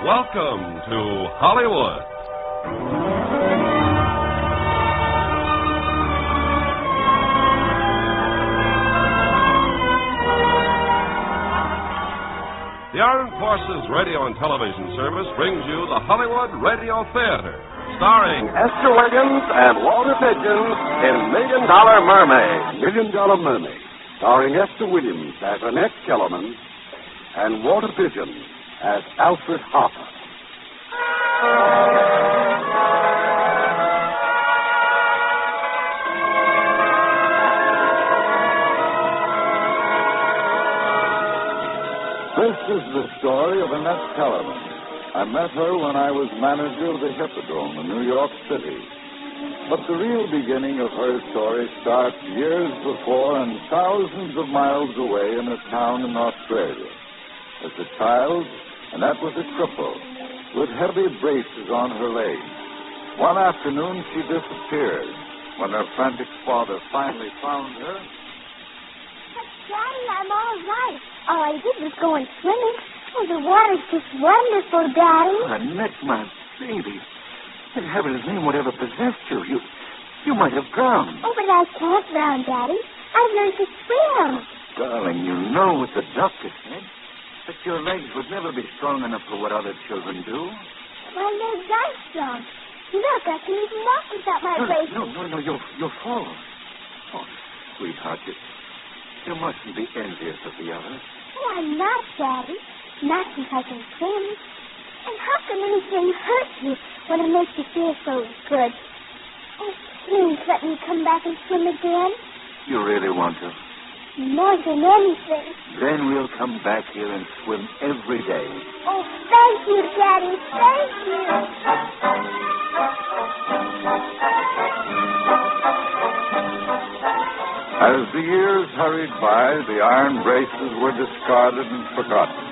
Welcome to Hollywood. The Armed Forces Radio and Television Service brings you the Hollywood Radio Theater, starring Esther Williams and Walter Pidgeon in $1 Million Mermaid. $1 Million Mermaid, starring Esther Williams as Annette Kellerman and Walter Pidgeon as Alfred Harper. This is the story of Annette Kellerman. I met her when I was manager of the Hippodrome in New York City. But the real beginning of her story starts years before and thousands of miles away in a town in Australia. As a child, Annette was a cripple with heavy braces on her legs. One afternoon, she disappeared. When her frantic father finally found her... Daddy, I'm all right. All I did was go in swimming. Oh, the water's just wonderful, Daddy. Annette, my baby. In heaven's name, whatever possessed you? You might have drowned. Oh, but I can't drown, Daddy. I've learned to swim. Darling, you know what the doctor said. That your legs would never be strong enough for what other children do. My legs are strong. Look, I can even walk without my braces. No, you'll fall. Oh, sweetheart, you mustn't be envious of the others. Oh, I'm not, Daddy. Not since I can swim. And how can anything hurt you when it makes you feel so good? Oh, please let me come back and swim again. You really want to? More than anything. Then we'll come back here and swim every day. Oh, thank you, Daddy. Thank you. As the years hurried by, the iron braces were discarded and forgotten.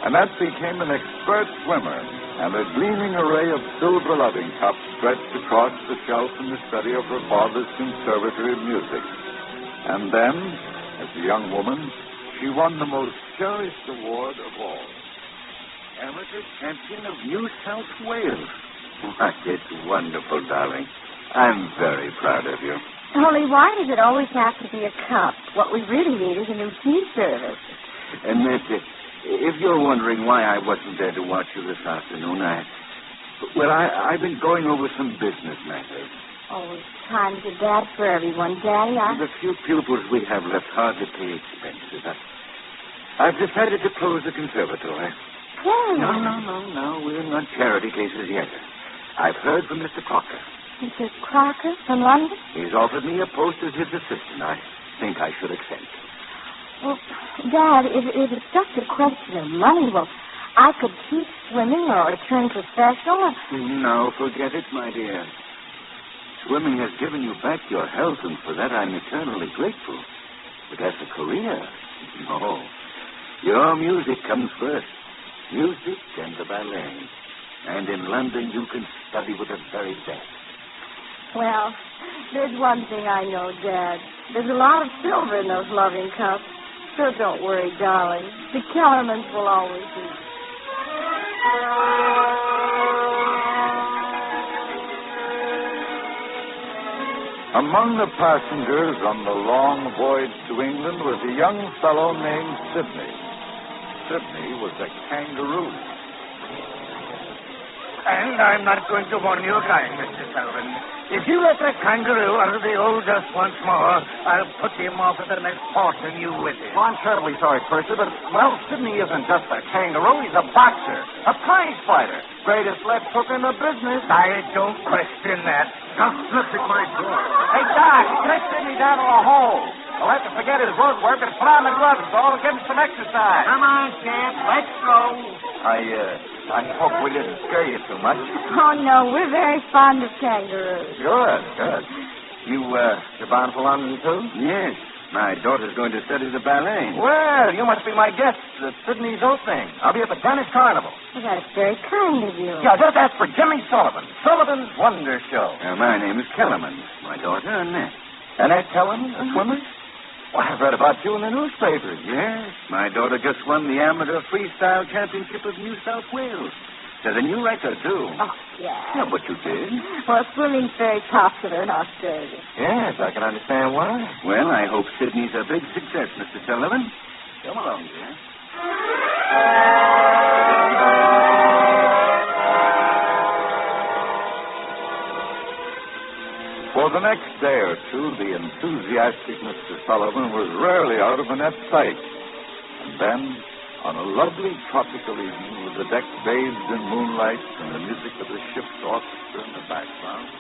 Annette became an expert swimmer, and a gleaming array of silver loving cups stretched across the shelf in the study of her father's conservatory of music. And then, as a young woman, she won the most cherished award of all. Amateur Champion of New South Wales. Why, it's wonderful, darling. I'm very proud of you. Only why does it always have to be a cup? What we really need is a new tea service. Annette, if you're wondering why I wasn't there to watch you this afternoon, I've been going over some business matters. Oh, times are bad for everyone, Daddy. The few pupils we have left hardly pay expenses. I've decided to close the conservatory. Hey. No. We're not charity cases yet. I've heard from Mr. Crocker. Mr. Crocker from London? He's offered me a post as his assistant. I think I should accept. Well, Dad, if it's just a question of money, well, I could keep swimming or turn professional. No, forget it, my dear. Swimming has given you back your health, and for that I'm eternally grateful. But as a career, no. Your music comes first. Music and the ballet. And in London you can study with the very best. Well, there's one thing I know, Dad. There's a lot of silver in those loving cups. So don't worry, darling. The Kellermans will always be. Among the passengers on the long voyage to England was a young fellow named Sidney. Sidney was a kangaroo. And I'm not going to warn you again, Mr. Sullivan. If you let that kangaroo out of the old dust once more, I'll put him off at the next port and you with him. Oh, I'm terribly sorry, Percy, but, well, Sidney isn't just a kangaroo. He's a boxer, a prize fighter, greatest left hook in the business. I don't question that. Just look at my door. Hey, Doc, take Sidney down to a hole. He'll have to forget his road work and put on the gloves, all, and get him some exercise. Come on, champ. Let's go. I hope we didn't scare you too much. Oh, no, we're very fond of kangaroos. Good. You're bound for London, too? Yes. My daughter's going to study the ballet. Well, you must be my guest at Sydney's opening. I'll be at the tennis carnival. Well, that's very kind of you. Yeah, just ask for Jimmy Sullivan. Sullivan's Wonder Show. My name is Kellerman. My daughter, Annette. Annette Kellerman, a swimmer? Well, I've read about you in the newspapers. Yes. My daughter just won the Amateur Freestyle Championship of New South Wales. There's a new record, too. Oh, yeah. Yeah, but you did. Well, swimming's very popular in Australia. Yes, I can understand why. Well, I hope Sydney's a big success, Mr. Sullivan. Come along, dear. For the next day or two, the enthusiastic Mr. Sullivan was rarely out of Annette's sight. And then, on a lovely tropical evening with the deck bathed in moonlight and the music of the ship's orchestra in the background.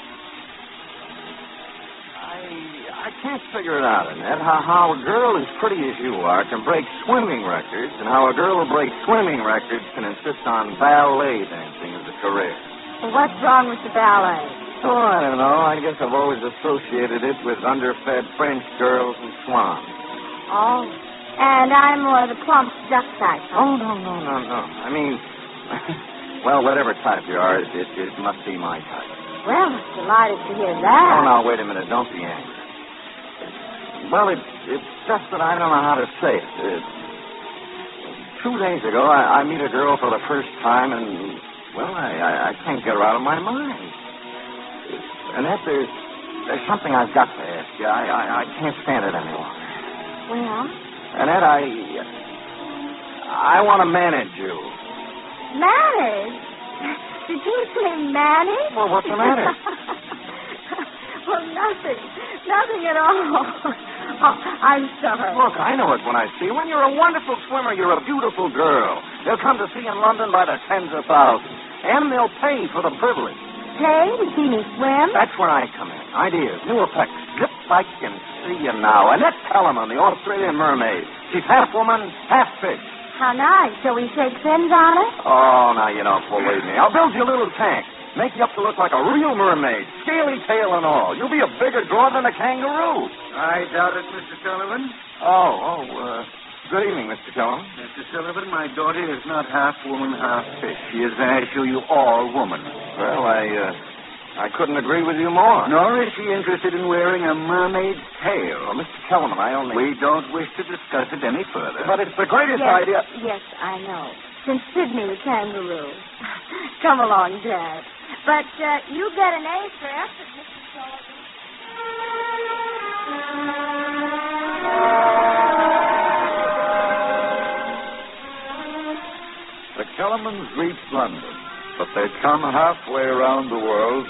I can't figure it out, Annette, how a girl as pretty as you are can break swimming records, and how a girl who breaks swimming records can insist on ballet dancing as a career. Well, what's wrong with the ballet? Oh, I don't know. I guess I've always associated it with underfed French girls and swans. Oh, and I'm more the plump duck type. Oh, no. I mean, well, whatever type you are, it must be my type. Well, delighted to hear that. Oh, now, wait a minute. Don't be angry. Well, it's just that I don't know how to say it. 2 days ago, I meet a girl for the first time, and, well, I can't get her out of my mind. Annette, there's something I've got to ask you. I can't stand it any longer. Well? Annette, I want to manage you. Manage? Did you say manage? Well, what's the matter? Well, nothing. Nothing at all. Oh, I'm sorry. Look, I know it when I see you. When you're a wonderful swimmer, you're a beautiful girl. They'll come to see you in London by the tens of thousands. And they'll pay for the privilege. Pay to see me swim? That's where I come in. Ideas, new effects. Zip, I can see you now. Annette Kellerman, the Australian mermaid. She's half woman, half fish. How nice. Shall we shake fins on it? Oh, now you don't believe me. I'll build you a little tank. Make you up to look like a real mermaid. Scaly tail and all. You'll be a bigger draw than a kangaroo. I doubt it, Mr. Sullivan. Good evening, Mr. Kellerman. Mr. Sullivan, my daughter is not half woman, half fish. She is, I assure you, all woman. Well, I couldn't agree with you more. Nor is she interested in wearing a mermaid's tail. Well, Mr. Kellerman, We don't wish to discuss it any further. But it's the greatest idea. Yes, I know. Since Sydney the kangaroo. Come along, Dad. But you get an A for effort, Mr. Sullivan. The Kellermans reached London, but they'd come halfway around the world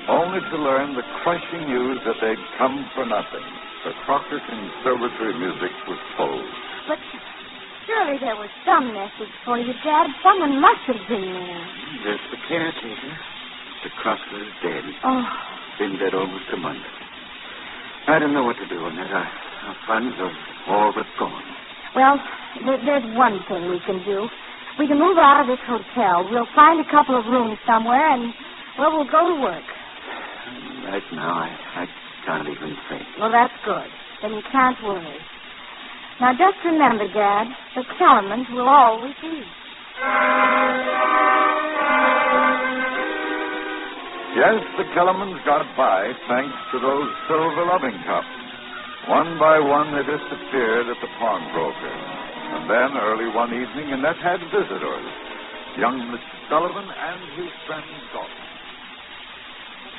only to learn the crushing news that they'd come for nothing. The Crocker Conservatory music was told. But surely there was some message for you, Dad. Someone must have been there. There's the caretaker. The Crocker's dead. Oh. Been dead almost a month. I don't know what to do, Annette. Our funds are all but gone. Well, there's one thing we can do. We can move out of this hotel. We'll find a couple of rooms somewhere, and, well, we'll go to work. Right now, I can't even think. Well, that's good. Then you can't worry. Now, just remember, Dad, the Kellermans will always be. Yes, the Kellermans got by thanks to those silver loving cups. One by one, they disappeared at the pawnbroker. And then, early one evening, Annette had visitors, young Mr. Sullivan and his friend Dollar.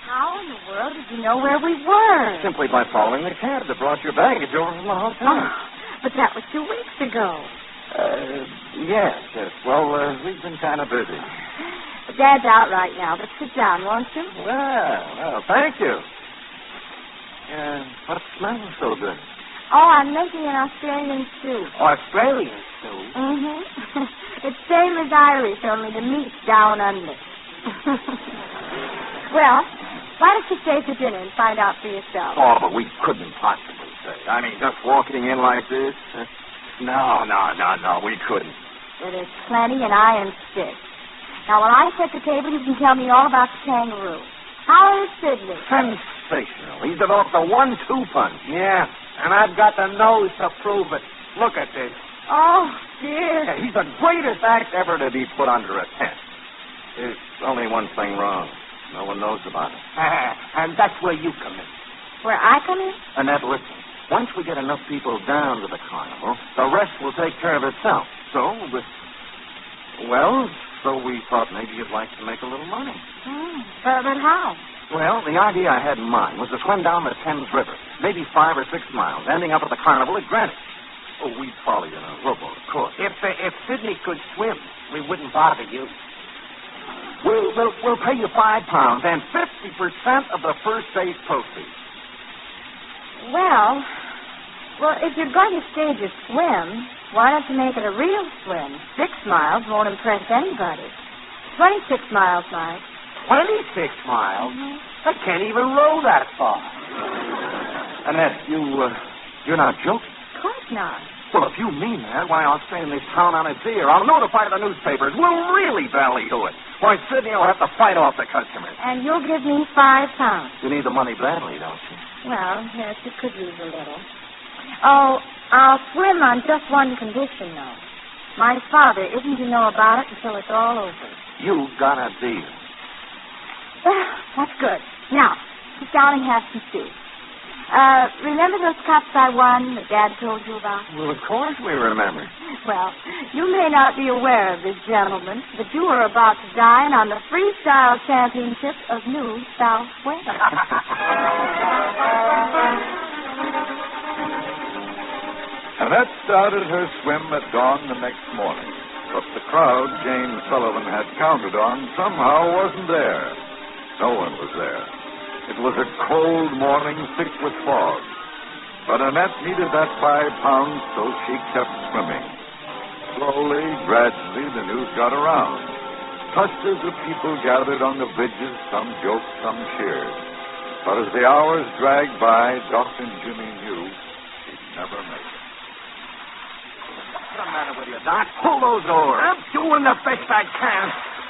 How in the world did you know where we were? Simply by following the cab that brought your baggage over from the hotel. Oh, but that was 2 weeks ago. Yes. Well, we've been kind of busy. Dad's out right now, but sit down, won't you? Well, thank you. What smells so good? Oh, I'm making an Australian stew. Australian stew? Mm-hmm. It's same as Irish, only the meat's down under. Well, why don't you stay for dinner and find out for yourself? Oh, but we couldn't possibly say. I mean, just walking in like this? No, we couldn't. Well, there's plenty, and I insist. Now, when I set the table, you can tell me all about the kangaroo. How is Sidney? Sensational. He's developed a 1-2 punch. Yeah, and I've got the nose to prove it. Look at this. Oh, dear. Yeah, he's the greatest act ever to be put under a tent. There's only one thing wrong. No one knows about it. And that's where you come in. Where I come in? Annette, listen. Once we get enough people down to the carnival, the rest will take care of itself. So, well, so we thought maybe you'd like to make a little money. But how? Well, the idea I had in mind was to swim down the Thames River, maybe 5 or 6 miles, ending up at the carnival at Greenwich. Oh, we'd follow you in a rowboat, of course. If Sidney could swim, we wouldn't bother you. We'll pay you £5 and 50% of the first day's proceeds. Well, if you're going to stage a swim, why don't you make it a real swim? 6 miles won't impress anybody. 26 miles, Mike. 26 miles? I can't even row that far. Annette, you're not joking? Of course not. Well, if you mean that, why, I'll stay in this town on its ear. I'll notify the newspapers. We'll really ballyhoo it. Why, Sidney will have to fight off the customers. And you'll give me £5. You need the money badly, don't you? Well, yes, you could use a little. Oh, I'll swim on just one condition, though. My father isn't to know about it until it's all over. You've got a deal. Well, that's good. Now, sit down and have some soup. Remember those cups I won that Dad told you about? Well, of course we remember. Well, you may not be aware of this, gentlemen, but you are about to dine on the Freestyle Championship of New South Wales. Annette started her swim at dawn the next morning, but the crowd James Sullivan had counted on somehow wasn't there. No one was there. It was a cold morning, thick with fog. But Annette needed that £5, so she kept swimming. Slowly, gradually, the news got around. Clusters of people gathered on the bridges, some joked, some cheered. But as the hours dragged by, Doc and Jimmy knew he'd never make it. What's the matter with you, Doc? Pull those oars. I'm doing the best I can.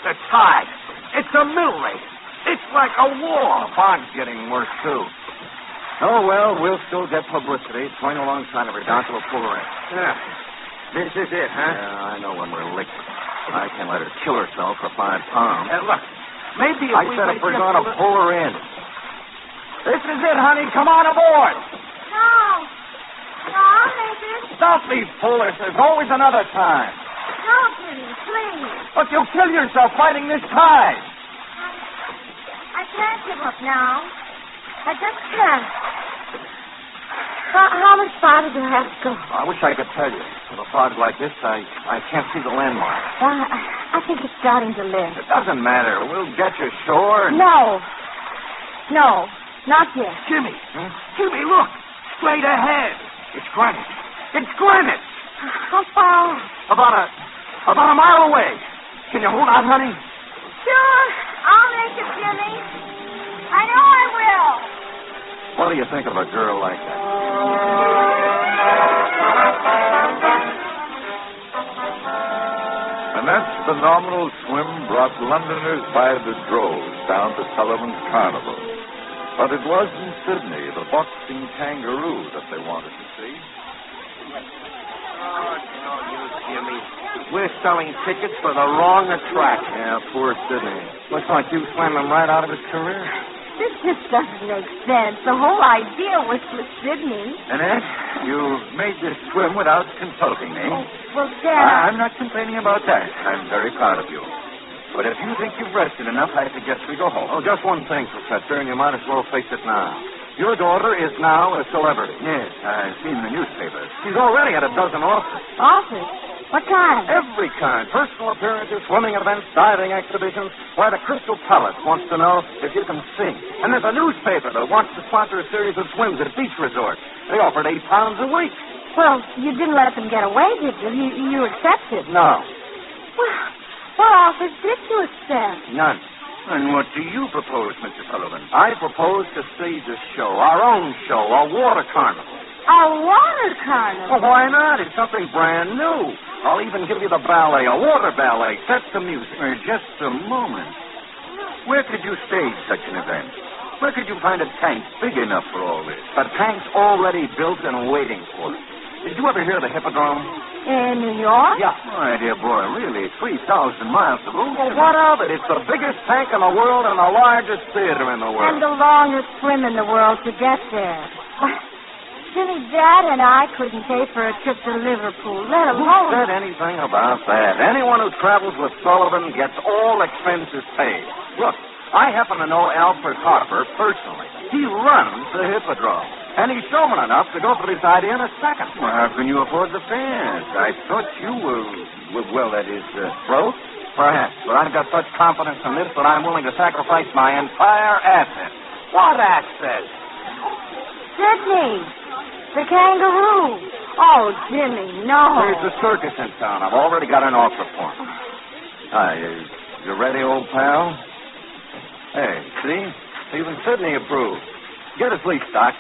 The tide. It's a mill race. It's like a war. The fog's getting worse, too. Oh, well, we'll still get publicity. Swing alongside of her, Doc. We'll pull her in. Yeah. This is it, huh? Yeah, I know when we're licked. I can't let her kill herself for £5. Look, maybe if I said if we're going to pull her in. This is it, honey. Come on aboard. No, I'll make it. Don't be foolish. There's always another time. No, Jimmy, please. But you'll kill yourself fighting this tide. I can't give up now. I just can't. How much farther do I have to go? I wish I could tell you. With a fog like this, I can't see the landmark. I think it's starting to lift. It doesn't matter. We'll get you ashore and... No, not yet. Jimmy. Jimmy, look. Straight ahead. It's Greenwich. It's Greenwich. How far? About a mile away. Can you hold out, honey? Sure. I'll make it, Jimmy. I know I will. What do you think of a girl like that? Annette's phenomenal swim brought Londoners by the droves down to Sullivan's Carnival. But it wasn't Sydney, the boxing kangaroo, that they wanted to see. Oh, it's no use, Jimmy. We're selling tickets for the wrong attraction. Yeah, poor Sidney. Looks like you swam him right out of his career. This just doesn't make sense. The whole idea was for Sydney. Annette, you made this swim without consulting me. Oh, well, Dad... I'm not complaining about that. I'm very proud of you. But if you think you've rested enough, I suggest we go home. Oh, just one thing, Professor, and you might as well face it now. Your daughter is now a celebrity. Yes, I've seen the newspapers. She's already had a dozen offers. Offers? What kind? Every kind. Personal appearances, swimming events, diving exhibitions. Why, the Crystal Palace wants to know if you can sing. And there's a newspaper that wants to sponsor a series of swims at beach resorts. They offered £8 a week. Well, you didn't let them get away, did you? You accepted. No. Well, what offers did you accept? None. And what do you propose, Mr. Sullivan? I propose to stage a show, our own show, a water carnival. A water carnival? Well, why not? It's something brand new. I'll even give you the ballet, a water ballet, set to music. Just a moment. Where could you stage such an event? Where could you find a tank big enough for all this? The tank's already built and waiting for it. Did you ever hear of the Hippodrome? In New York? Yeah. My dear boy, really, 3,000 miles of room. Well, what of it? It's the biggest tank in the world and the largest theater in the world. And the longest swim in the world to get there. Jimmy, Dad and I couldn't pay for a trip to Liverpool, let alone... Who said anything about that? Anyone who travels with Sullivan gets all expenses paid. Look, I happen to know Alfred Harper personally. He runs the Hippodrome. And he's showman enough to go for this idea in a second. Well, how can you afford the fares? I thought you were broke? Perhaps, but I've got such confidence in this that I'm willing to sacrifice my entire asset. What asset? Sydney, the kangaroo. Oh, Jimmy, no. There's a circus in town. I've already got an offer for him. Hi, you ready, old pal? Hey, see? Even Sydney approved. Get a sleep, Doc.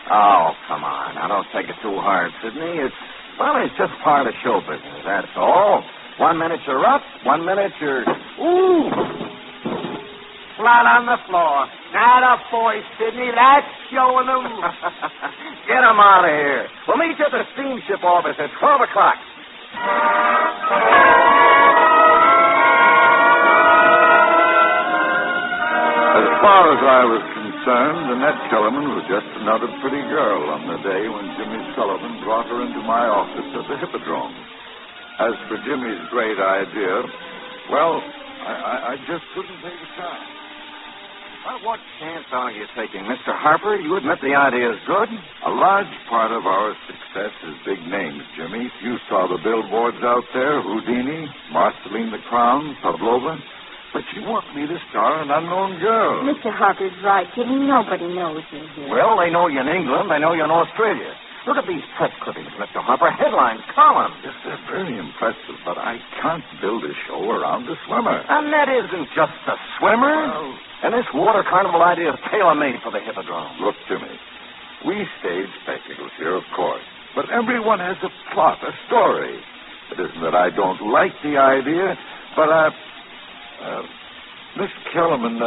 Oh, come on. Now, don't take it too hard, Sydney. It's just part of show business, that's all. 1 minute you're up, 1 minute you're... Ooh! Flat on the floor. Not a boy, Sydney. That's showing them. Get him out of here. We'll meet you at the steamship office at 12 o'clock. As far as I was concerned, Annette Kellerman was just another pretty girl on the day when Jimmy Sullivan brought her into my office at the Hippodrome. As for Jimmy's great idea, well, I just couldn't take a chance. Well, what chance are you taking, Mr. Harper? You admit the idea is good? A large part of our success is big names, Jimmy. You saw the billboards out there, Houdini, Marceline the Crown, Pavlova. But you want me to star an unknown girl. Mr. Harper's right, Jimmy. Nobody knows me here. Well, they know you in England. They know you in Australia. Look at these press clippings, Mr. Harper. Headlines, columns. Yes, they're very impressive, but I can't build a show around a swimmer. And that isn't just a swimmer. Well, And this water carnival idea is tailor-made for the Hippodrome. look, Jimmy, we stage spectacles here, of course, but everyone has a plot, a story. It isn't that I don't like the idea, but Miss Kellerman,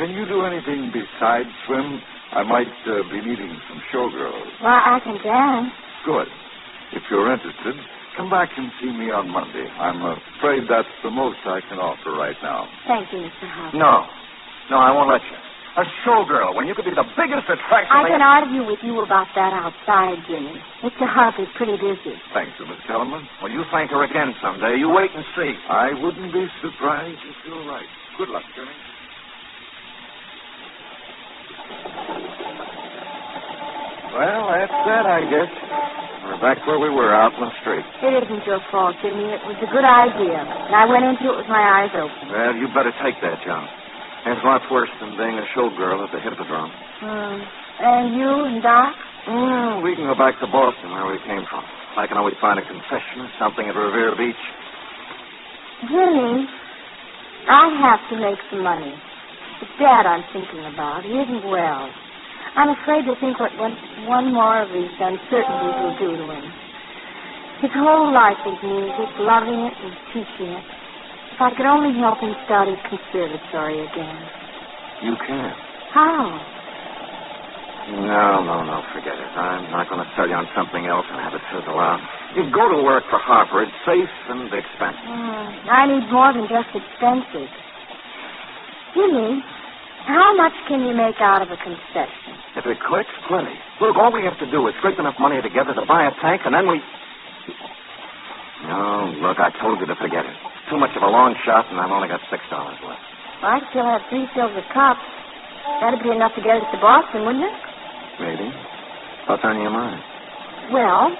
can you do anything besides swim? I might be needing some showgirls. Well, I can dance. Good. If you're interested, come back and see me on Monday. I'm afraid that's the most I can offer right now. Thank you, Mr. Harper. No, I won't let you. A showgirl, when you could be the biggest attraction... I can argue with you about that outside, Jimmy. Mr. Harper's pretty busy. Thank you, Miss Kellerman. Well, you thank her again someday. You wait and see. I wouldn't be surprised if you're right. Good luck, Jimmy. Well, that's that, I guess. We're back where we were, out in the street. It isn't your fault, Jimmy. It was a good idea. And I went into it with my eyes open. Well, you better take that, John. It's lots worse than being a showgirl at the Hippodrome. And you and Doc? We can go back to Boston, where we came from. I can always find a concession or something at Revere Beach. Jimmy, I have to make some money. It's Dad I'm thinking about. He isn't well. I'm afraid to think what one more of these uncertainties will do to him. His whole life is music, loving it and teaching it. If I could only help him start his conservatory again. You can. How? No, forget it. I'm not going to sell you on something else and have it fizzle out. You go to work for Harper. It's safe and expensive. I need more than just expenses. Jimmy, how much can you make out of a concession? If it clicks, plenty. Look, all we have to do is scrape enough money together to buy a tank, and then we... No, look, I told you to forget it. Too much of a long shot, and I've only got $6 left. I still have 3 silver cups. That'd be enough to get us to Boston, wouldn't it? Maybe. What's on your mind? Well,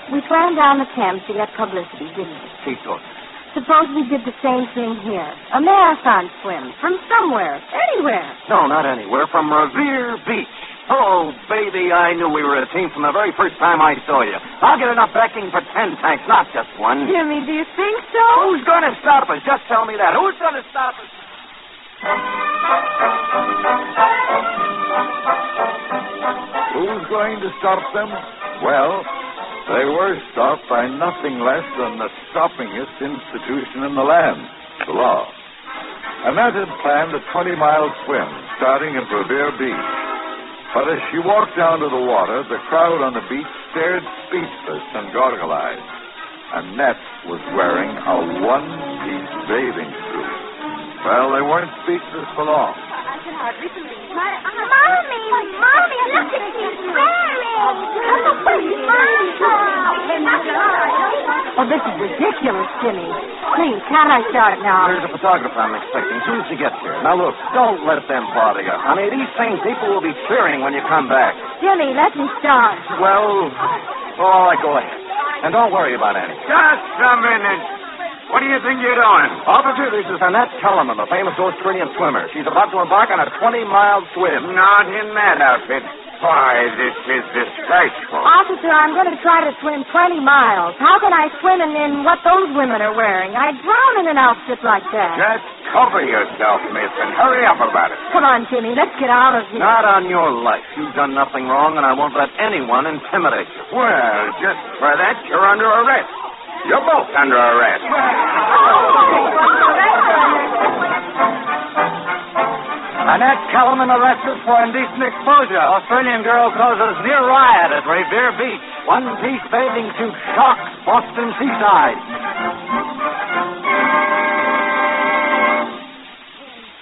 we swam down the Thames to get publicity, didn't we? Keep talking. Suppose we did the same thing here. A marathon swim. From somewhere. Anywhere. No, not anywhere. From Revere Beach. Oh, baby, I knew we were a team from the very first time I saw you. I'll get enough backing for 10 tanks, not just one. Jimmy, do you think so? Who's going to stop us? Just tell me that. Who's going to stop us? Who's going to stop them? Well, they were stopped by nothing less than the stoppingest institution in the land, the law. Annette had planned a 20-mile swim starting at Revere Beach. But as she walked down to the water, the crowd on the beach stared speechless and goggle-eyed. Annette was wearing a one-piece bathing suit. Well, they weren't speechless for long. can hardly believe it. Mommy, look at me swearing. Oh, this is ridiculous, Jimmy. Please, can't I start now? There's a photographer I'm expecting as soon as he gets here. Now, look, don't let them bother you, honey. These same people will be cheering when you come back. Jimmy, let me start. Well, all right, go ahead. And don't worry about Annie. Just a minute. What do you think you're doing? Officer, this is Annette Kellerman, the famous Australian swimmer. She's about to embark on a 20-mile swim. Not in that outfit. Why, this is disgraceful. Officer, I'm going to try to swim 20 miles. How can I swim in what those women are wearing? I'd drown in an outfit like that. Just cover yourself, miss, and hurry up about it. Come on, Jimmy, let's get out of here. Not on your life. You've done nothing wrong, and I won't let anyone intimidate you. Well, just for that, you're under arrest. You're both under arrest. Annette Kellerman arrested for indecent exposure. Australian girl causes near riot at Revere Beach. One-piece bathing suit shocks Boston seaside.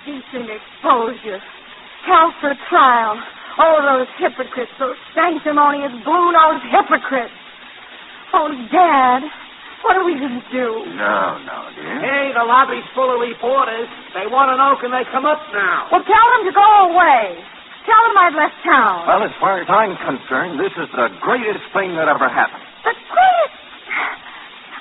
Indecent exposure. Hell for trial. Oh, those hypocrites, those sanctimonious, blue-nosed hypocrites. Oh, Dad, what are we going to do? No, dear. Hey, the lobby's full of reporters. They want to know, can they come up now? Well, tell them to go away. Tell them I've left town. Well, as far as I'm concerned, this is the greatest thing that ever happened. The greatest...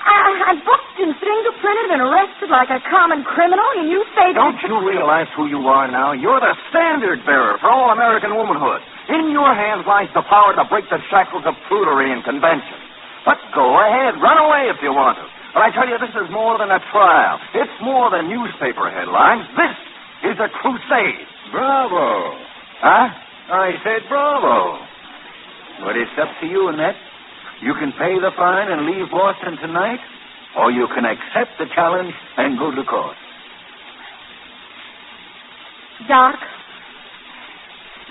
I'm booked and fingerprinted and arrested like a common criminal, and you say... Don't you realize who you are now? You're the standard bearer for all American womanhood. In your hands lies the power to break the shackles of prudery and convention. But go ahead, run away if you want to. But I tell you, this is more than a trial. It's more than newspaper headlines. This is a crusade. Bravo. Huh? I said bravo. But it's up to you, Annette. You can pay the fine and leave Boston tonight, or you can accept the challenge and go to court. Doc,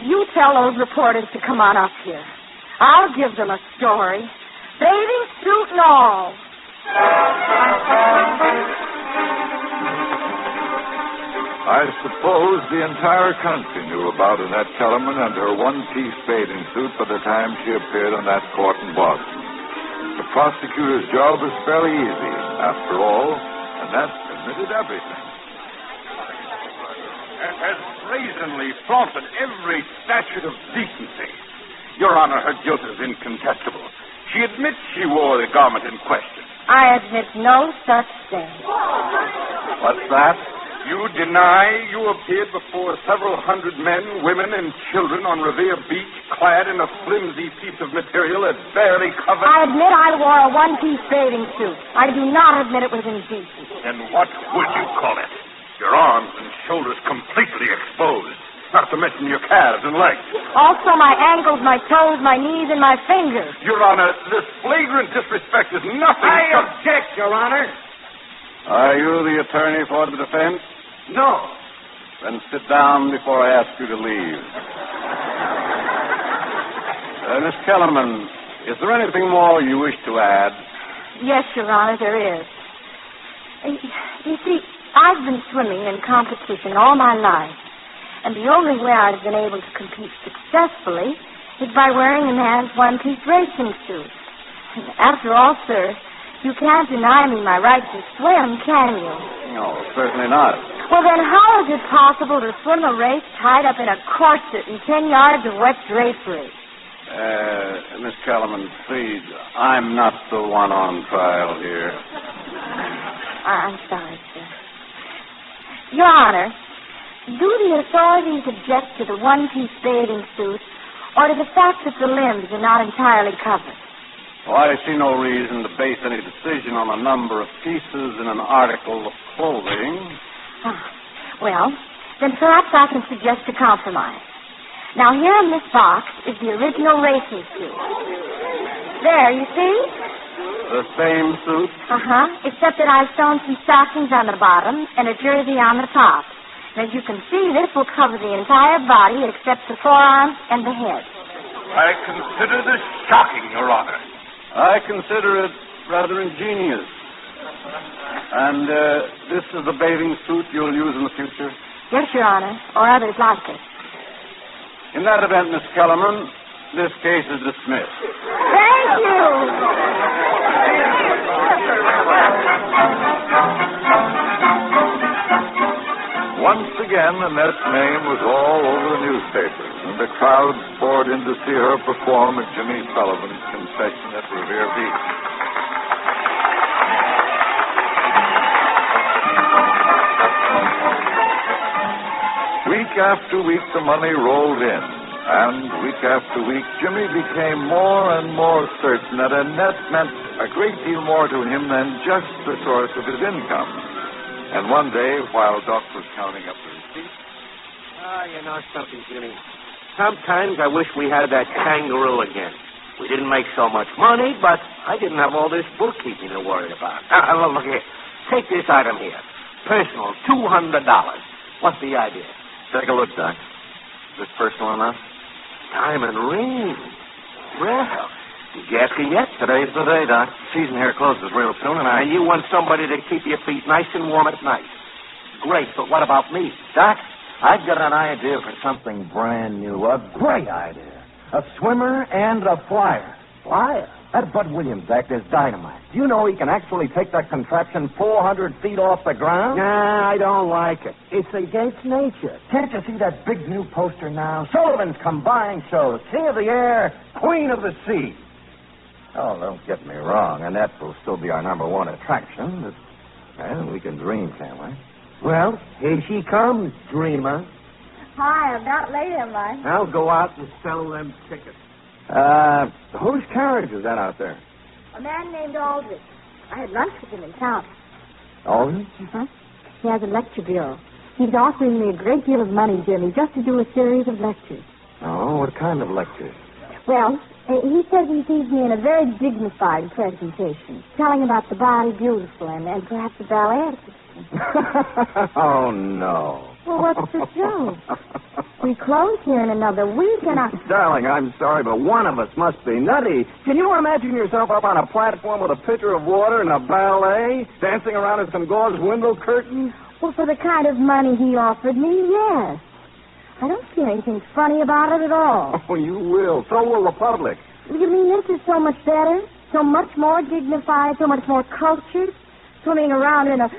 you tell those reporters to come on up here. I'll give them a story. Bathing suit and all. I suppose the entire country knew about Annette Kellerman and her one-piece bathing suit by the time she appeared on that court in Boston. The prosecutor's job was fairly easy. After all, Annette admitted everything. Has brazenly flaunted every statute of decency. Your Honor, her guilt is incontestable. She admits she wore the garment in question. I admit no such thing. What's that? You deny you appeared before several hundred men, women, and children on Revere Beach clad in a flimsy piece of material that barely covered... I admit I wore a one-piece bathing suit. I do not admit it was indecent. And what would you call it? Your arms and shoulders completely exposed, not to mention your calves and legs. Also my ankles, my toes, my knees, and my fingers. Your Honor, this flagrant disrespect is nothing... I object, Your Honor. Are you the attorney for the defense? No. Then sit down before I ask you to leave. Miss Kellerman, is there anything more you wish to add? Yes, Your Honor, there is. You see, I've been swimming in competition all my life, and the only way I've been able to compete successfully is by wearing a man's one-piece racing suit. After all, sir, you can't deny me my right to swim, can you? No, certainly not. Well, then how is it possible to swim a race tied up in a corset and 10 yards of wet drapery? Miss Kellerman, please, I'm not the one on trial here. I'm sorry, sir. Your Honor, do the authorities object to the one-piece bathing suit or to the fact that the limbs are not entirely covered? Well, I see no reason to base any decision on a number of pieces in an article of clothing. Well, then perhaps I can suggest a compromise. Now, here in this box is the original racing suit. There, you see? The same suit? Except that I've sewn some stockings on the bottom and a jersey on the top. And as you can see, this will cover the entire body except the forearms and the head. I consider this shocking, Your Honor. I consider it rather ingenious. And this is the bathing suit you'll use in the future? Yes, Your Honor, or others like it. In that event, Miss Kellerman, this case is dismissed. Thank you. Once again, Annette's name was all over the newspapers, and the crowds poured in to see her perform at Jimmy Sullivan's confession at Revere Beach. Week after week, the money rolled in, and week after week, Jimmy became more and more certain that Annette meant a great deal more to him than just the source of his income. And one day, while Doc was counting up the receipts... You know something, Jimmy? Sometimes I wish we had that kangaroo again. We didn't make so much money, but I didn't have all this bookkeeping to worry about. Look here. Take this item here. Personal, $200. What's the idea? Take a look, Doc. Is this personal enough? Diamond ring. Well, did you ask her yet? Today's the day, Doc. Season here closes real soon, And you want somebody to keep your feet nice and warm at night. Great, but what about me? Doc, I've got an idea for something brand new. A great idea. A swimmer and a flyer. Flyer? That Bud Williams act is dynamite. Do you know he can actually take that contraption 400 feet off the ground? Nah, I don't like it. It's against nature. Can't you see that big new poster now? Sullivan's combined shows. King of the air, Queen of the sea. Oh, don't get me wrong. Annette will still be our number one attraction. But, well, we can dream, can't we? Well, here she comes, dreamer. Hi, I'm not late, am I? I'll go out and sell them tickets. Whose carriage is that out there? A man named Aldrich. I had lunch with him in town. Aldrich? Uh-huh. He has a lecture bureau. He's offering me a great deal of money, Jimmy, just to do a series of lectures. Oh, what kind of lectures? Well, he says he sees me in a very dignified presentation, telling about the body beautiful and perhaps the ballet. Oh, no. Well, what's the joke? We close here in another week, and Darling, I'm sorry, but one of us must be nutty. Can you imagine yourself up on a platform with a pitcher of water and a ballet, dancing around in some gauze window curtains? Well, for the kind of money he offered me, yes. I don't see anything funny about it at all. Oh, you will. So will the public. You mean this is so much better? So much more dignified, so much more cultured? Swimming around in a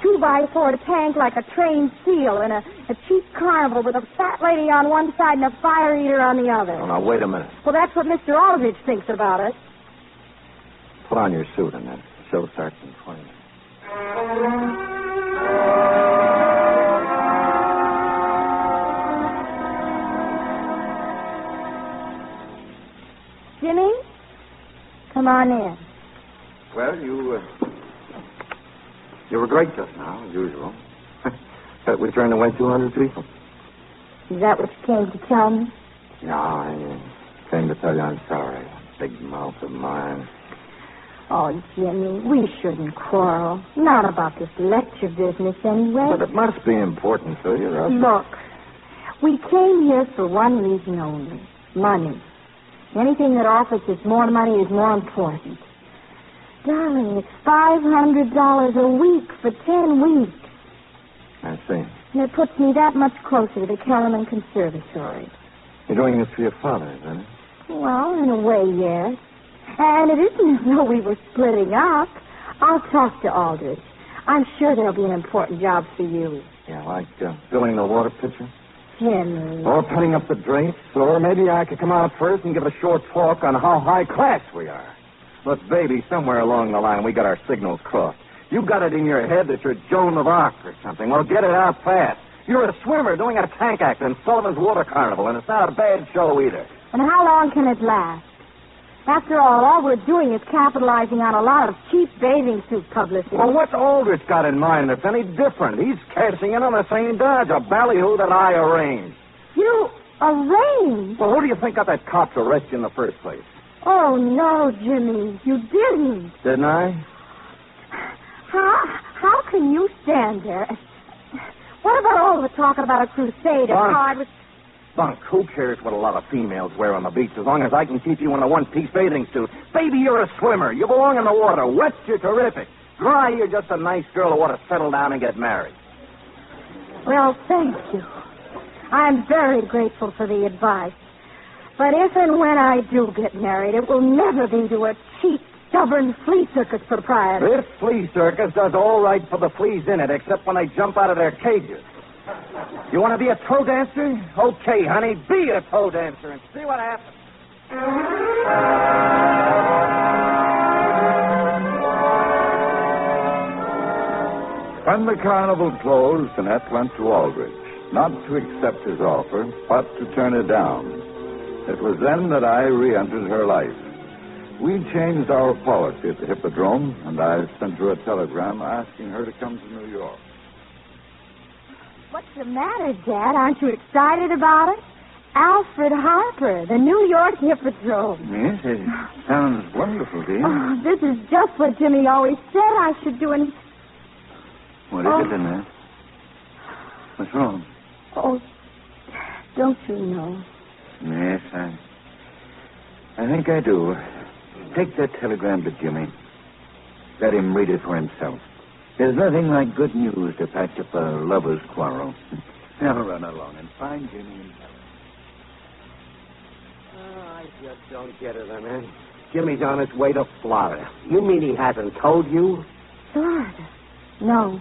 2x4 tank like a trained seal in a cheap carnival with a fat lady on one side and a fire eater on the other. Oh, now, wait a minute. Well, that's what Mr. Aldrich thinks about it. Put on your suit, and that show starts in 20 minutes. Jimmy, come on in. Well, you were great just now, as usual. But we turned away 200 people. Is that what you came to tell me? No, I came to tell you I'm sorry. Big mouth of mine. Oh, Jimmy, we shouldn't quarrel. Not about this lecture business, anyway. But it must be important to you, Russell. Look, we came here for one reason only. Money. Anything that offers us more money is more important. Darling, it's $500 a week for 10 weeks. I see. And it puts me that much closer to the Kellerman Conservatory. You're doing this for your father, isn't it? Well, in a way, yes. And it isn't as though we were splitting up. I'll talk to Aldrich. I'm sure there'll be an important job for you. Yeah, like filling the water pitcher? Henry. Or putting up the drapes. Or maybe I could come out first and give a short talk on how high class we are. Look, baby, somewhere along the line we got our signals crossed. You got it in your head that you're Joan of Arc or something. Well, get it out fast. You're a swimmer doing a tank act in Sullivan's Water Carnival, and it's not a bad show either. And how long can it last? After all we're doing is capitalizing on a lot of cheap bathing suit publicity. Well, what's Aldrich got in mind that's any different? He's cashing in on the same dodge, a ballyhoo that I arranged. You arranged? Well, who do you think got that cop to arrest you in the first place? Oh, no, Jimmy, you didn't. Didn't I? How can you stand there? What about all the talking about a crusade? Bunk, who cares what a lot of females wear on the beach as long as I can keep you in a one-piece bathing suit? Baby, you're a swimmer. You belong in the water. Wet, you're terrific. Dry, you're just a nice girl who ought to settle down and get married. Well, thank you. I'm very grateful for the advice. But if and when I do get married, it will never be to a cheap, stubborn flea circus proprietor. This flea circus does all right for the fleas in it, except when they jump out of their cages. You want to be a toe dancer? Okay, honey, be a toe dancer and see what happens. When the carnival closed, Annette went to Aldrich, not to accept his offer, but to turn it down. It was then that I re-entered her life. We changed our policy at the Hippodrome, and I sent her a telegram asking her to come to New York. What's the matter, Dad? Aren't you excited about it? Alfred Harper, the New York Hippodrome. Yes, it sounds wonderful, dear. Oh, this is just what Jimmy always said I should do, and... What is it, Annette? What's wrong? Oh, don't you know? Yes, I think I do. Take that telegram to Jimmy. Let him read it for himself. There's nothing like good news to patch up a lover's quarrel. Now run along and find Jimmy and tell him. Oh, I just don't get it, Annette. Jimmy's on his way to Florida. You mean he hasn't told you? Florida? No.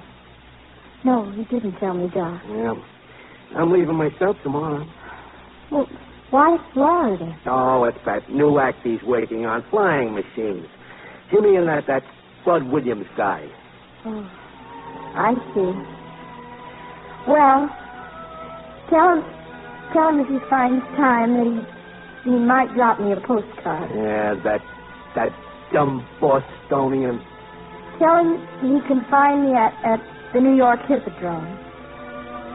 No, he didn't tell me, Doc. Yeah. I'm leaving myself tomorrow. Well, why Florida? Oh, it's that new act he's working on, flying machines. Jimmy and that Bud Williams guy. Oh, I see. Well, tell him if he finds time that he might drop me a postcard. Yeah, that dumb Bostonian. Tell him he can find me at the New York Hippodrome.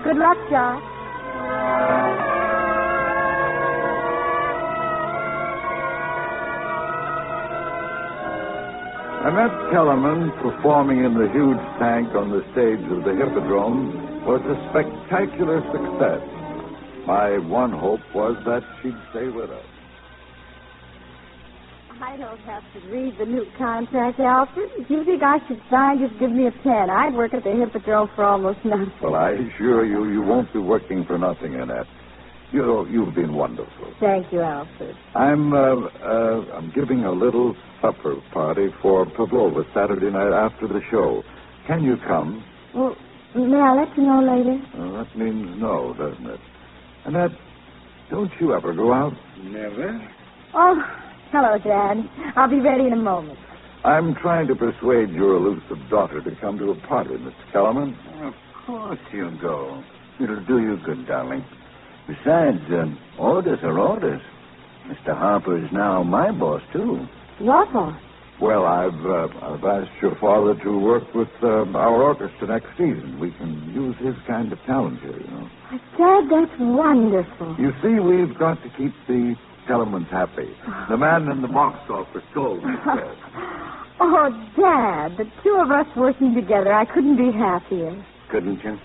Good luck, Josh. Annette Kellerman, performing in the huge tank on the stage of the Hippodrome, was a spectacular success. My one hope was that she'd stay with us. I don't have to read the new contract, Alfred. If you think I should sign, just give me a pen. I'd work at the Hippodrome for almost nothing. Well, I assure you won't be working for nothing, Annette. You've been wonderful. Thank you, Alfred. I'm giving a little supper party for Pavlova Saturday night after the show. Can you come? Well, may I let you know later? Well, that means no, doesn't it? Annette, don't you ever go out? Never? Oh, hello, Dad. I'll be ready in a moment. I'm trying to persuade your elusive daughter to come to a party, Mr. Kellerman. Of course you'll go. It'll do you good, darling. Besides, orders are orders. Mr. Harper is now my boss, too. Your boss? Well, I've asked your father to work with our orchestra next season. We can use his kind of talent here, you know. Dad, that's wonderful. You see, we've got to keep the Kellermans happy. The man in the box office told me that. Oh, Dad, the two of us working together, I couldn't be happier. Couldn't you?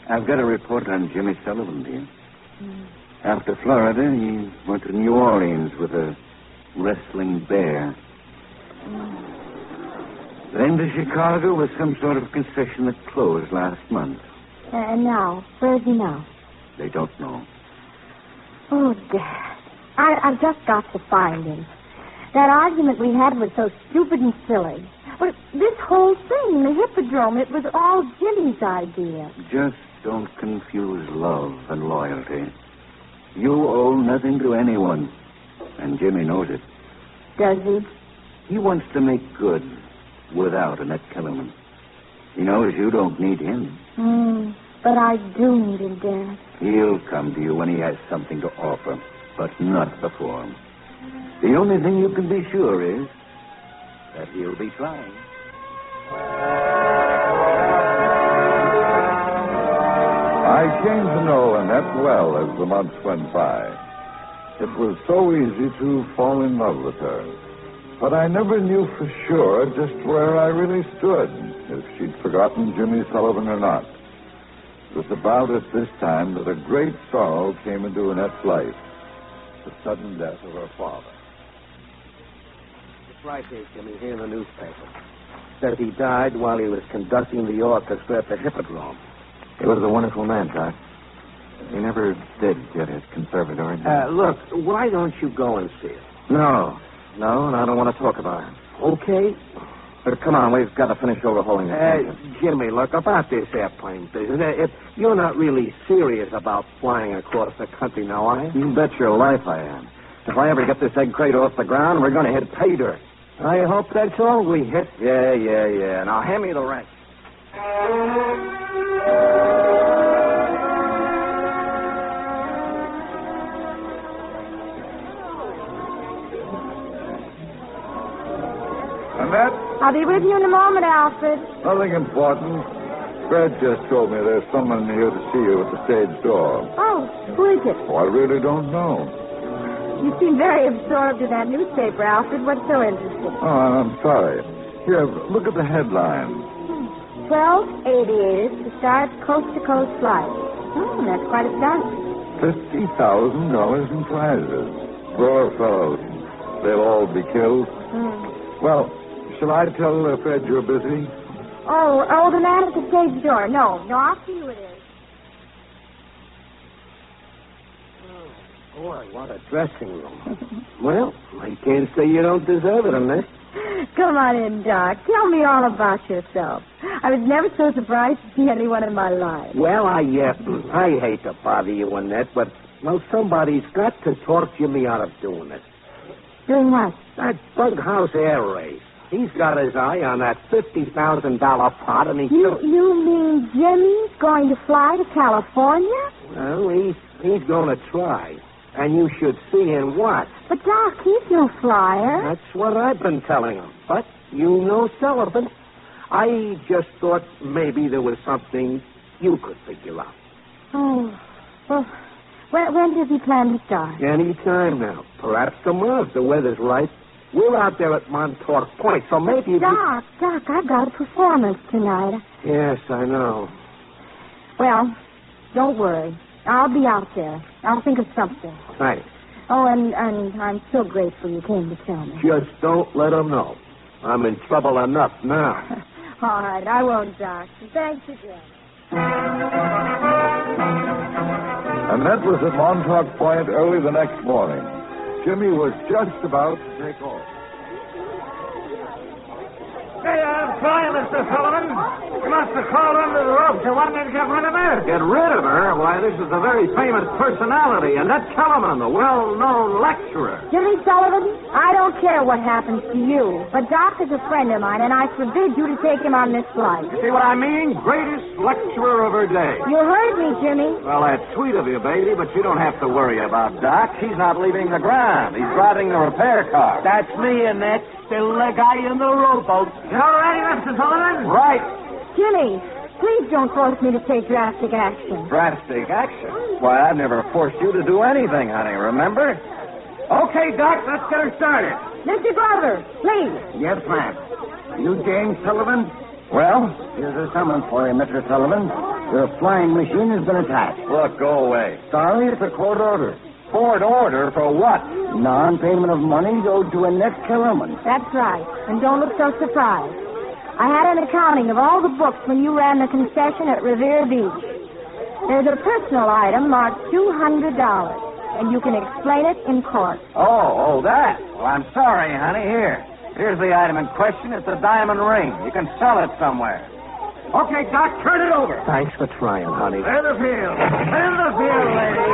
I've got a report on Jimmy Sullivan, dear. After Florida, he went to New Orleans with a wrestling bear. Then to Chicago with some sort of concession that closed last month. And now? Where's he now? They don't know. Oh, Dad, I've just got to find him. That argument we had was so stupid and silly. But this whole thing, the Hippodrome, it was all Jimmy's idea. Just don't confuse love and loyalty. You owe nothing to anyone, and Jimmy knows it. Does he? He wants to make good without Annette Kellerman. He knows you don't need him. But I do need him, Dad. He'll come to you when he has something to offer, but not before. The only thing you can be sure is that he'll be trying. I came to know Annette well as the months went by. It was so easy to fall in love with her. But I never knew for sure just where I really stood, if she'd forgotten Jimmy Sullivan or not. It was about at this time that a great sorrow came into Annette's life, the sudden death of her father. It's right here, Jimmy, here in the newspaper. says he died while he was conducting the orchestra at the Hippodrome. He was a wonderful man, Doc. He never did get his conservatory. Look, why don't you go and see it? No, and I don't want to talk about it. Okay. But come on, we've got to finish overhauling this. Jimmy, look, about this airplane business, if you're not really serious about flying across the country now, are you? You bet your life I am. If I ever get this egg crate off the ground, we're going to hit pay dirt. I hope that's all we hit. Yeah. Now, hand me the wrench. Annette? I'll be with you in a moment, Alfred. Nothing important. Fred just told me there's someone here to see you at the stage door. Oh, who is it? Oh, I really don't know. You seem very absorbed in that newspaper, Alfred. What's so interesting? Oh, I'm sorry. Here, look at the headline. 12 aviators to start coast-to-coast flight. That's quite a start. $50,000 in prizes. Poor fellows. They'll all be killed. Well, shall I tell Fred you're busy? Oh, the man at the stage door. No, I'll see who it is. Boy, what a dressing room. Well, I can't say you don't deserve it, Annette. Come on in, Doc. Tell me all about yourself. I was never so surprised to see anyone in my life. Well, I hate to bother you, Annette, but, well, somebody's got to torture me out of doing it. Doing what? That bughouse air race. He's got his eye on that $50,000 pot, and You mean Jimmy's going to fly to California? Well, he's going to try. And you should see and watch. But, Doc, he's no flyer. That's what I've been telling him. But you know Sullivan. I just thought maybe there was something you could figure out. Oh, well, when does he plan to start? Any time now. Perhaps tomorrow if the weather's right. We're out there at Montauk Point, so maybe... Doc, I've got a performance tonight. Yes, I know. Well, don't worry. I'll be out there. I'll think of something. Thanks. Oh, and I'm so grateful you came to tell me. Just don't let him know. I'm in trouble enough now. All right, I won't, Doc. Thanks again. Annette was at Montauk Point early the next morning. Jimmy was just about to take off. Hey, I'm sorry, Mr. Sullivan. You must have crawled under the ropes. You want me to get rid of her? Get rid of her? Why, this is a very famous personality, Annette Kellerman, the well-known lecturer. Jimmy Sullivan, I don't care what happens to you, but Doc is a friend of mine, and I forbid you to take him on this flight. You see what I mean? Greatest lecturer of her day. You heard me, Jimmy. Well, that's sweet of you, baby, but you don't have to worry about Doc. He's not leaving the ground. He's driving the repair car. That's me, Annette. Still the guy in the rowboat. You all ready, Mr. Sullivan? Right. Jimmy, please don't force me to take drastic action. Drastic action? Why, I've never forced you to do anything, honey, remember? Okay, Doc, let's get her started. Mr. Glover, please. Yes, ma'am. You James Sullivan? Well? Here's a summons for you, Mr. Sullivan. Your flying machine has been attacked. Look, go away. Sorry, it's a court order. Court order for what? Non-payment of money owed to Annette Kellerman. That's right. And don't look so surprised. I had an accounting of all the books when you ran the concession at Revere Beach. There's a personal item marked $200, and you can explain it in court. Oh, that. Well, I'm sorry, honey. Here's the item in question. It's a diamond ring. You can sell it somewhere. Okay, Doc, turn it over. Thanks for trying, honey. In the field. In the field, lady.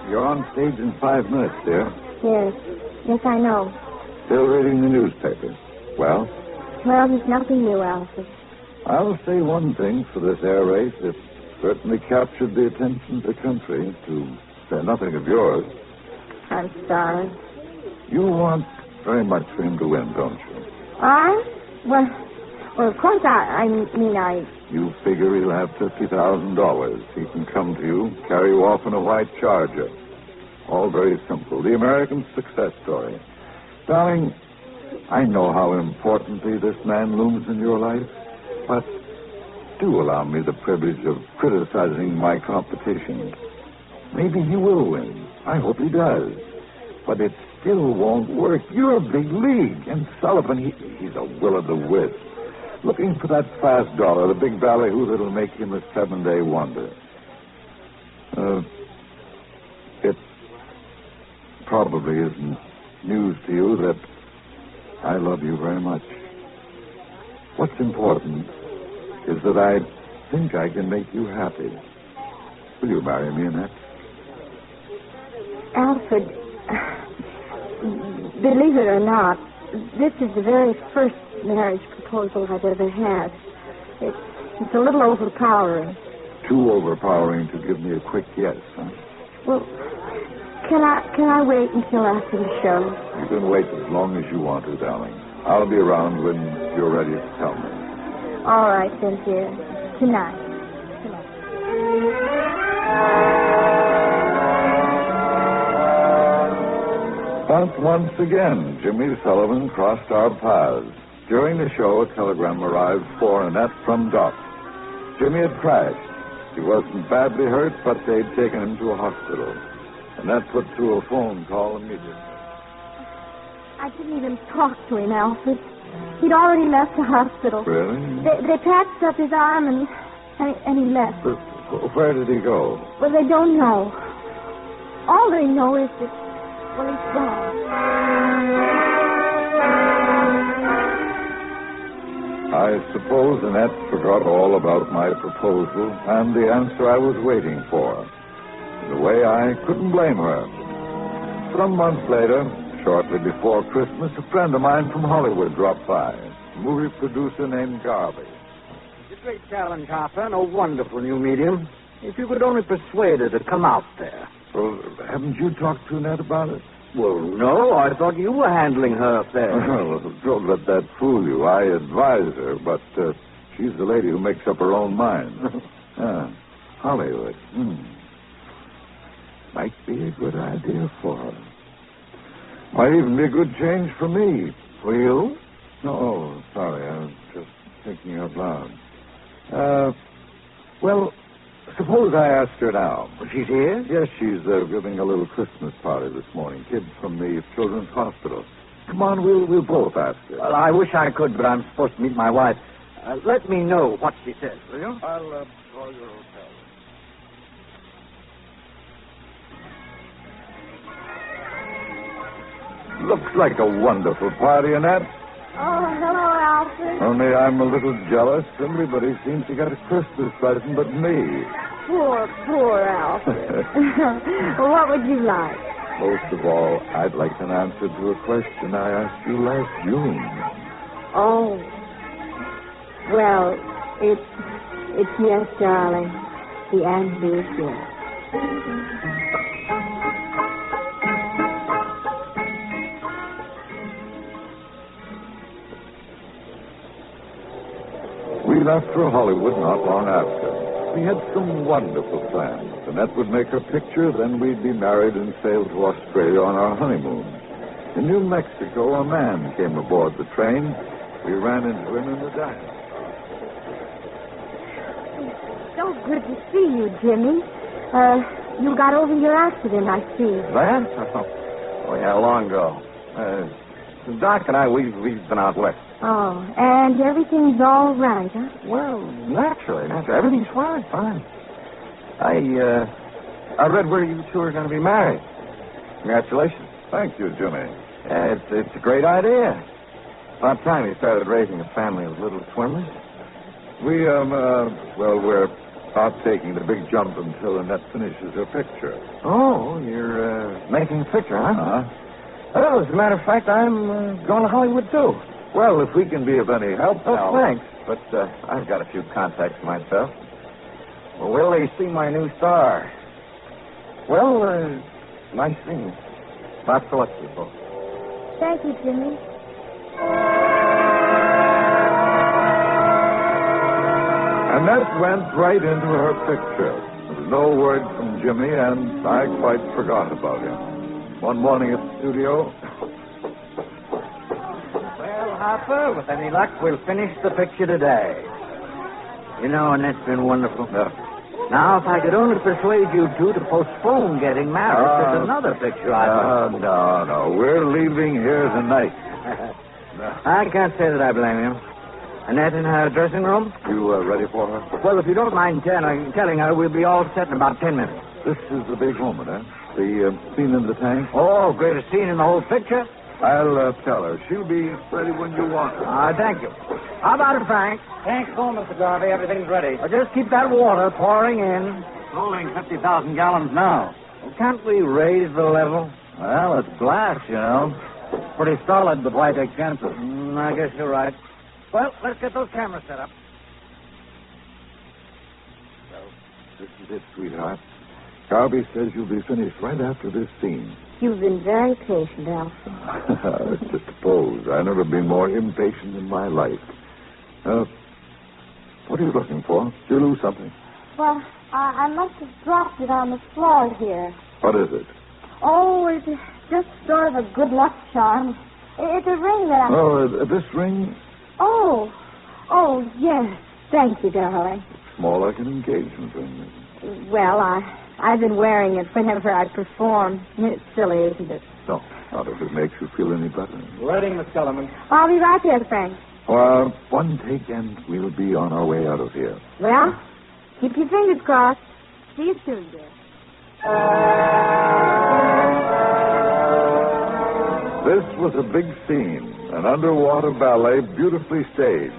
You're on stage in 5 minutes, dear. Yes, I know. Still reading the newspaper. Well? Well, there's nothing new, Alfred. I'll say one thing for this air race. It certainly captured the attention of the country, to say nothing of yours. I'm sorry. You want very much for him to win, don't you? Well, of course, I mean. You figure he'll have $50,000. He can come to you, carry you off in a white Charger. All very simple. The American success story. Darling, I know how importantly this man looms in your life, but do allow me the privilege of criticizing my competition. Maybe he will win. I hope he does. But it still won't work. You're a big league. And Sullivan, he's a will-o'-the-wisp. Looking for that fast dollar, the big ballyhoo that'll make him a 7-day wonder. It probably isn't news to you that I love you very much. What's important is that I think I can make you happy. Will you marry me, Annette? Alfred, believe it or not, this is the very first marriage proposal I've ever had. It's a little overpowering. Too overpowering to give me a quick yes, huh? Well, can I wait until after the show? You can wait as long as you want to, darling. I'll be around when you're ready to tell me. All right, then, dear. Tonight. But once again, Jimmy Sullivan crossed our paths. During the show, a telegram arrived for Annette from Doc. Jimmy had crashed. He wasn't badly hurt, but they'd taken him to a hospital. Annette put through a phone call immediately. I didn't even talk to him, Alfred. He'd already left the hospital. Really? They patched up his arm and he left. But where did he go? Well, they don't know. All they know is that, well, he's gone. I suppose Annette forgot all about my proposal and the answer I was waiting for. In a way, I couldn't blame her. Some months later, shortly before Christmas, a friend of mine from Hollywood dropped by, a movie producer named Garvey. It's a great challenge, Arthur, and a wonderful new medium. If you could only persuade her to come out there. Well, haven't you talked to Annette about it? Well, no, I thought you were handling her affairs. Well, don't let that fool you. I advise her, but she's the lady who makes up her own mind. Hollywood. Might be a good idea for her. Might even be a good change for me. For you? No, sorry, I was just thinking out loud. Well, suppose I ask her now. She's here? Yes, she's giving a little Christmas party this morning. Kids from the Children's Hospital. Come on, we'll both ask her. Well, I wish I could, but I'm supposed to meet my wife. Let me know what she says, will you? I'll call your hotel. Looks like a wonderful party, Annette. Oh, hello, Alfred. Only I'm a little jealous. Everybody seems to get a Christmas present but me. Poor Alfred. Well, what would you like? Most of all, I'd like an answer to a question I asked you last June. Oh. Well, it's yes, darling. The answer is yes. We left for Hollywood not long after. We had some wonderful plans. Annette would make her picture, then we'd be married and sail to Australia on our honeymoon. In New Mexico, a man came aboard the train. We ran into him in the diner. So good to see you, Jimmy. You got over your accident, I see. That? Oh, yeah, long ago. Doc and I, we've been out west. Oh, and everything's all right, huh? Well, naturally. Everything's fine. I read where you two are going to be married. Congratulations. Thank you, Jimmy. It's a great idea. About time you started raising a family of little swimmers. We're not taking the big jump until Annette finishes her picture. Oh, you're making a picture, huh? Uh-huh. Well, as a matter of fact, I'm going to Hollywood, too. Well, if we can be of any help now... thanks. But I've got a few contacts myself. Well, will they see my new star? Well, nice seeing you. Lots of luck to you both. Thank you, Jimmy. Annette went right into her picture. There was no word from Jimmy, and I quite forgot about him. One morning at the studio... Harper, with any luck, we'll finish the picture today. You know, Annette's been wonderful. Now, if I could only persuade you two to postpone getting married, there's another picture I want. No. We're leaving here tonight. I can't say that I blame you. Annette in her dressing room? You ready for her? Well, if you don't mind telling her, we'll be all set in about 10 minutes. This is the big moment, eh? The scene in the tank? Oh, greatest scene in the whole picture? I'll tell her. She'll be ready when you want her. Thank you. How about it, Frank? Thanks, Mr. Garvey. Everything's ready. Well, just keep that water pouring in. Holding 50,000 gallons now. Well, can't we raise the level? Well, it's glass, you know. Pretty solid, but why take chances? I guess you're right. Well, let's get those cameras set up. Well, this is it, sweetheart. Garvey says you'll be finished right after this scene. You've been very patient, Alfred. It's just a pose. I've never been more impatient in my life. What are you looking for? Did you lose something? Well, I must have dropped it on the floor here. What is it? Oh, it's just sort of a good luck charm. It's a ring that I... Oh, this ring? Oh, yes. Thank you, darling. It's more like an engagement ring. Well, I've been wearing it whenever I perform. It's silly, isn't it? No, not if it makes you feel any better. Ready, Miss Kellerman. I'll be right there, Frank. Well, one take and we'll be on our way out of here. Well, keep your fingers crossed. See you soon, dear. This was a big scene, an underwater ballet beautifully staged.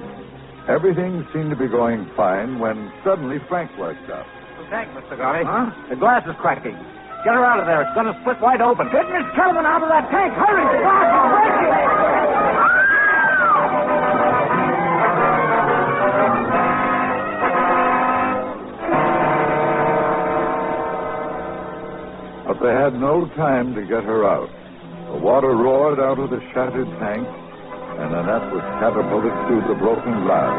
Everything seemed to be going fine when suddenly Frank worked up. Tank, Mr. Garvey. Huh? The glass is cracking. Get her out of there. It's going to split wide open. Get Miss Kellerman out of that tank. Hurry! The glass is breaking! But they had no time to get her out. The water roared out of the shattered tank, and Annette was catapulted through the broken glass.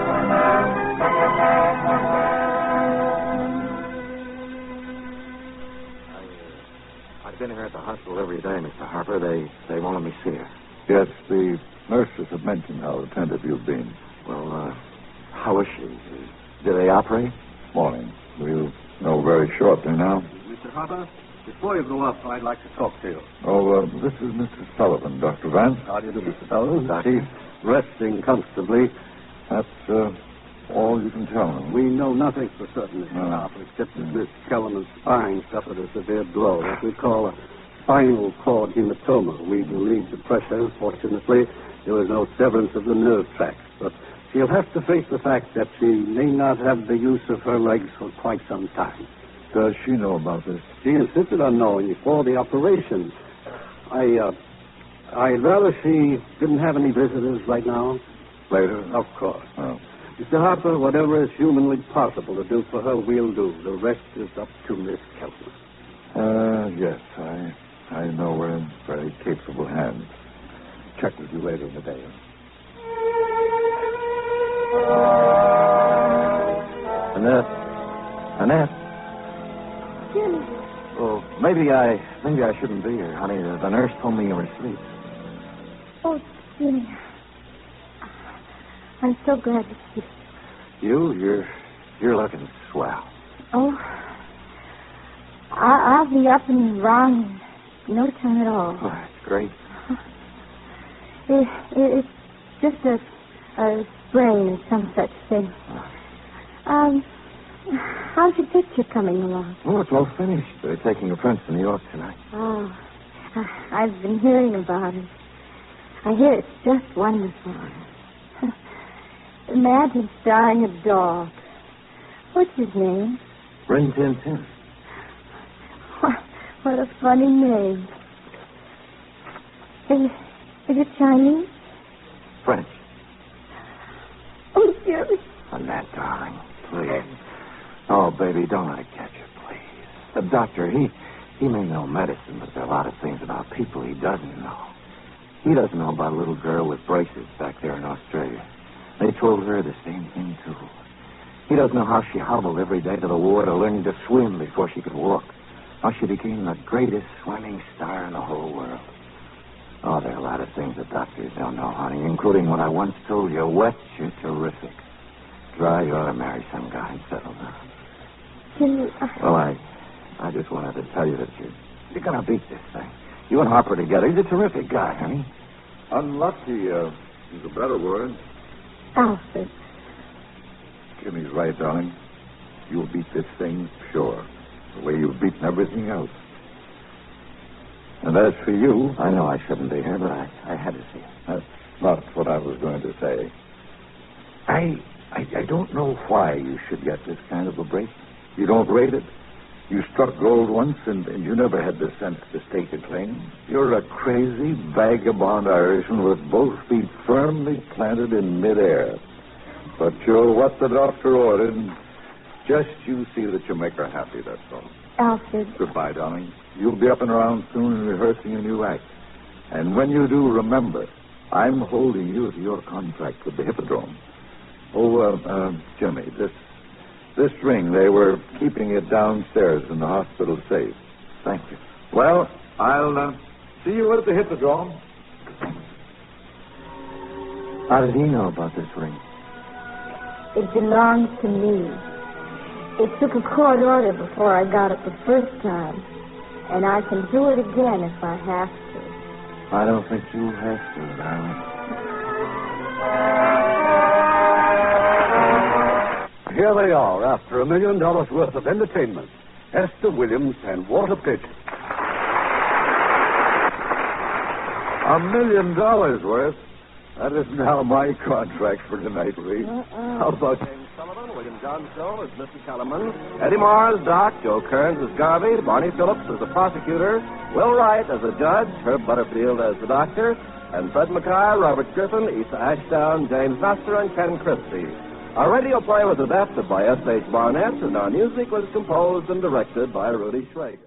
I've been here at the hospital every day, Mr. Harper. They won't let me see her. Yes, the nurses have mentioned how attentive you've been. Well, how is she? Did they operate? Morning. We'll know very shortly now. Mr. Harper, before you go up, I'd like to talk to you. Oh, this is Mr. Sullivan, Dr. Vance. How do you do, Mr. Sullivan? Chief. Resting comfortably. That's all you can tell me. We know nothing for certain, Mr. Harper, except that Miss Kellerman's spine suffered a severe blow, what we call a spinal cord hematoma. We relieved the pressure. Fortunately, there was no severance of the nerve tracts, but she'll have to face the fact that she may not have the use of her legs for quite some time. Does she know about this? She insisted on knowing before the operation. I'd rather she didn't have any visitors right now. Later? Of course. Oh. Mr. Harper, whatever is humanly possible to do for her, we'll do. The rest is up to Miss Kellerman. Yes, I know we're in very capable hands. Check with you later in the day. Annette? Jimmy. Oh, maybe I shouldn't be here, honey. The nurse told me you were asleep. Oh, Jimmy. I'm so glad to see you. You're looking swell. Oh, I'll be up and around in no time at all. Oh, that's great. It's just a sprain or some such thing. How's your picture coming along? Oh, it's all finished. They're taking a print to New York tonight. Oh, I've been hearing about it. I hear it's just wonderful. Imagine starring a dog. What's his name? Rin Tin Tin. What a funny name. Is it Chinese? French. Oh, dear. Annette, darling, please. Oh, baby, don't let it catch you, please. The doctor, he may know medicine, but there are a lot of things about people he doesn't know. He doesn't know about a little girl with braces back there in Australia. They told her the same thing, too. He doesn't know how she hobbled every day to the water learning to swim before she could walk. How she became the greatest swimming star in the whole world. Oh, there are a lot of things the doctors don't know, honey, including what I once told you. Wet, you're terrific. Dry, you ought to marry some guy and settle down. Jimmy, Well, I just wanted to tell you that you're going to beat this thing. You and Harper together. He's a terrific guy, honey. Unlucky is a better word. Alfred. Jimmy's right, darling. You'll beat this thing, sure. The way you've beaten everything else. And as for you... I know I shouldn't be here, but I had to see it. That's not what I was going to say. I don't know why you should get this kind of a break. You don't rate it. You struck gold once, and you never had the sense to stake a claim. You're a crazy, vagabond Irishman with both feet firmly planted in midair. But you're what the doctor ordered. Just you see that you make her happy, that's all. Alfred. Goodbye, darling. You'll be up and around soon and rehearsing a new act. And when you do, remember, I'm holding you to your contract with the Hippodrome. Oh, Jimmy, this ring, they were keeping it downstairs in the hospital safe. Thank you. Well, I'll see you at the Hippodrome. How did he know about this ring? It belongs to me. It took a court order before I got it the first time. And I can do it again if I have to. I don't think you have to, darling. Here they are, after $1 million worth of entertainment. Esther Williams and Walter Pidgeon. $1 million worth? That is now my contract for tonight, Reed. How about... James Sullivan, William Johnstone as Mr. Kellerman, Eddie Marr as Doc, Joe Kearns as Garvey, Barney Phillips as the prosecutor, Will Wright as the judge, Herb Butterfield as the doctor, and Fred Mackay, Robert Griffin, Issa Ashdown, James Nestor, and Ken Christie. Our radio play was adapted by S.H. Barnett, and our music was composed and directed by Rudy Schrager.